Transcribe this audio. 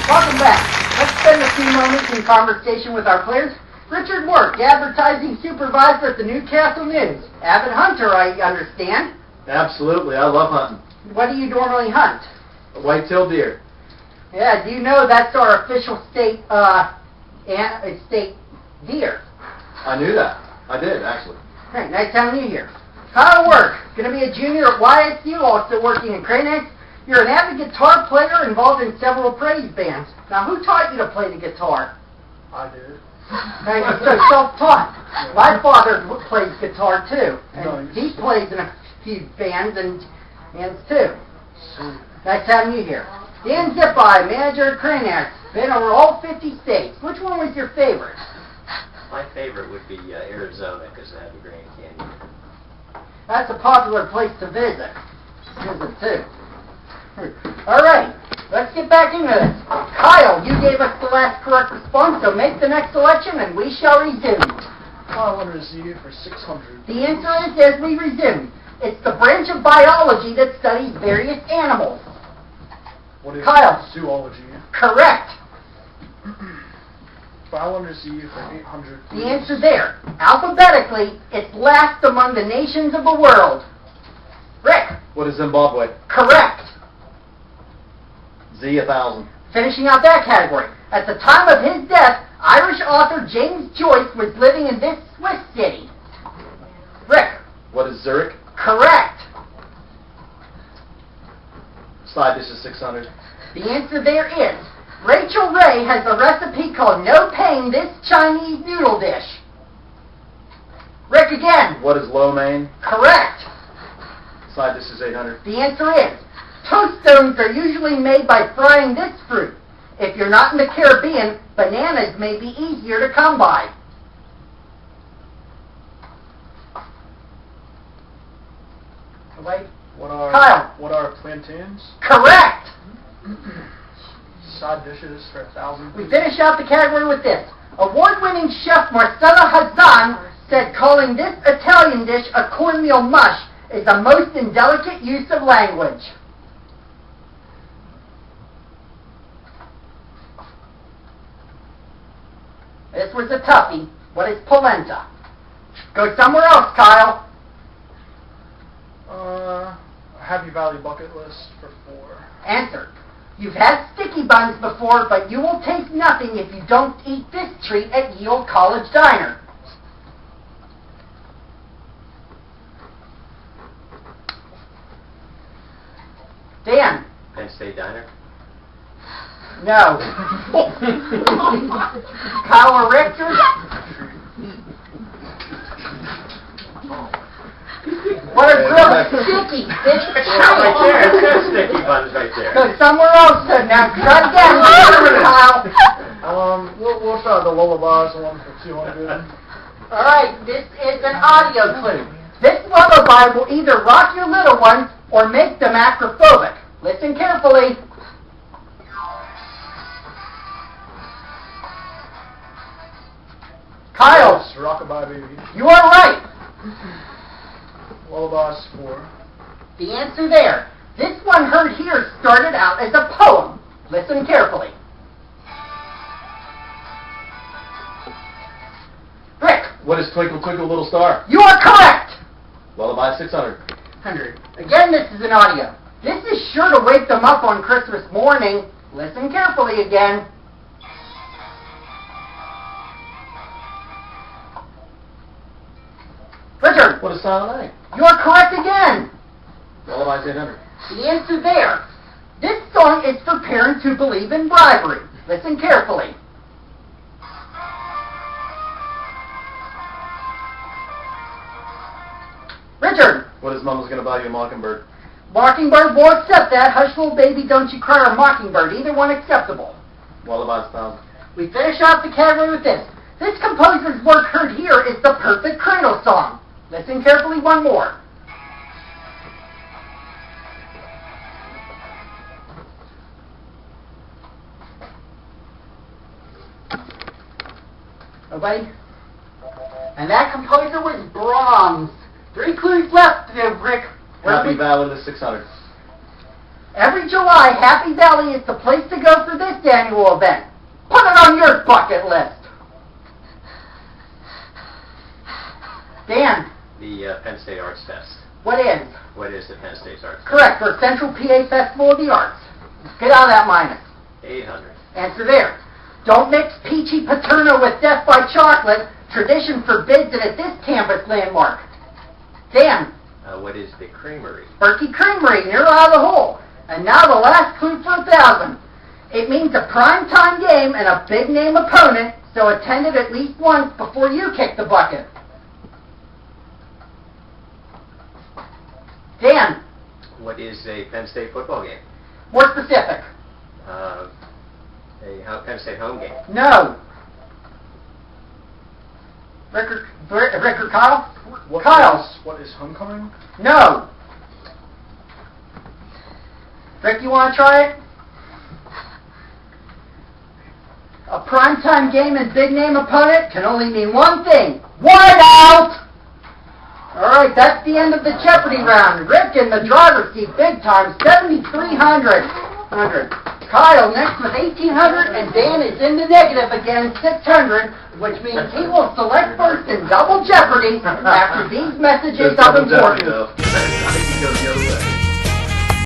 Welcome back. Let's spend a few moments in conversation with our players. Richard Work, advertising supervisor at the Newcastle News. Avid hunter, I understand. Absolutely, I love hunting. What do you normally hunt? A white-tailed deer. Yeah, do you know that's our official state state deer? I knew that. I did, actually. Hey, nice having you here. Kyle Work, going to be a junior at YSU, also working in Cranex. You're an avid guitar player involved in several praise bands. Now, who taught you to play the guitar? I did. Now, you're so self-taught. My father plays guitar, too. And he plays in a few bands and too. Nice having you here. Dan Zippy, manager at Cranex. Been over all 50 states. Which one was your favorite? My favorite would be Arizona because I have the Grand Canyon. That's a popular place to visit. Too. All right, let's get back into this. Kyle, you gave us the last correct response, so make the next selection and we shall resume. I want to see you for 600. The answer is as we resume. It's the branch of biology that studies various animals. What is Kyle. Zoology? Correct. I want to see you for 800. The answer there. Alphabetically, it's last among the nations of the world. Rick. What is Zimbabwe? Correct. Z1000. Finishing out that category. At the time of his death, Irish author James Joyce was living in this Swiss city. Rick. What is Zurich? Correct. Side dish is 600. The answer there is Rachel Ray has a recipe called No Pain This Chinese Noodle Dish. Rick again. What is lo mein? Correct. Side dish is 800. The answer is toast stones are usually made by frying this fruit. If you're not in the Caribbean, bananas may be easier to come by. Wait. Kyle. What are plantains? Correct. Side dishes for 1,000. We finish out the category with this. Award-winning chef Marcella Hazan said calling this Italian dish a cornmeal mush is a most indelicate use of language. This was a toughie. What is polenta? Go somewhere else, Kyle. Happy Valley bucket list for 4. Answer. You've had sticky buns before, but you will taste nothing if you don't eat this treat at Yale College Diner. Dan. Penn State Diner? No. Kyle or Richter? What are grilled sticky? Right there. It says sticky buns right there. Go somewhere else. Now try again, Kyle. We'll start the lullabies, the one for 200. All right, this is an audio clue. This lullaby will either rock your little ones or make them acrophobic. Listen carefully. Kyle. Yes, Rockabye Baby. You are right. Lullabies 4. The answer there. This one heard here started out as a poem. Listen carefully. Rick. What is Twinkle Twinkle Little Star? You are correct. Lullaby 600. 100. Again, this is an audio. This is sure to wake them up on Christmas morning. Listen carefully again. Richard. What is Silent Night? You are correct again. Lullaby 800. The answer there. This song is for parents who believe in bribery. Listen carefully. Richard. What is Mama's Gonna Buy You a Mockingbird? Mockingbird will accept that. Hush, little baby, don't you cry, or Mockingbird. Either one acceptable. Lullaby 1,000. We finish off the category with this. This composer's work heard here is the perfect cradle song. Listen carefully one more. Nobody? And that composer was Brahms. 3 clues left, Rick. Happy Valley is 600. Every July, Happy Valley is the place to go for this annual event. Put it on your bucket list. Dan, The Penn State Arts Fest. what is? What is the Penn State Arts Fest? Correct, for Central PA Festival of the Arts. Get out of that minus. 800. Answer there. Don't mix peachy paterno with death by chocolate. Tradition forbids it at this campus landmark. Dan, What is the Creamery? Berkey Creamery, near out of the hole. And now the last clue for 1,000. It means a primetime game and a big-name opponent, so attend it at least once before you kick the bucket. Dan, What is a Penn State football game? more specific. A Penn State home game. No. Ricker Kyle? What Kyle. What is homecoming? No. Rick, you want to try it? A primetime game and big-name opponent can only mean one thing. White out! All right, that's the end of the Jeopardy round. Rick in the driver's seat, big time, 7,300. Kyle next with 1,800, and Dan is in the negative again, 600, which means he will select first in Double Jeopardy after these messages of importance. Though. I think he goes the other way.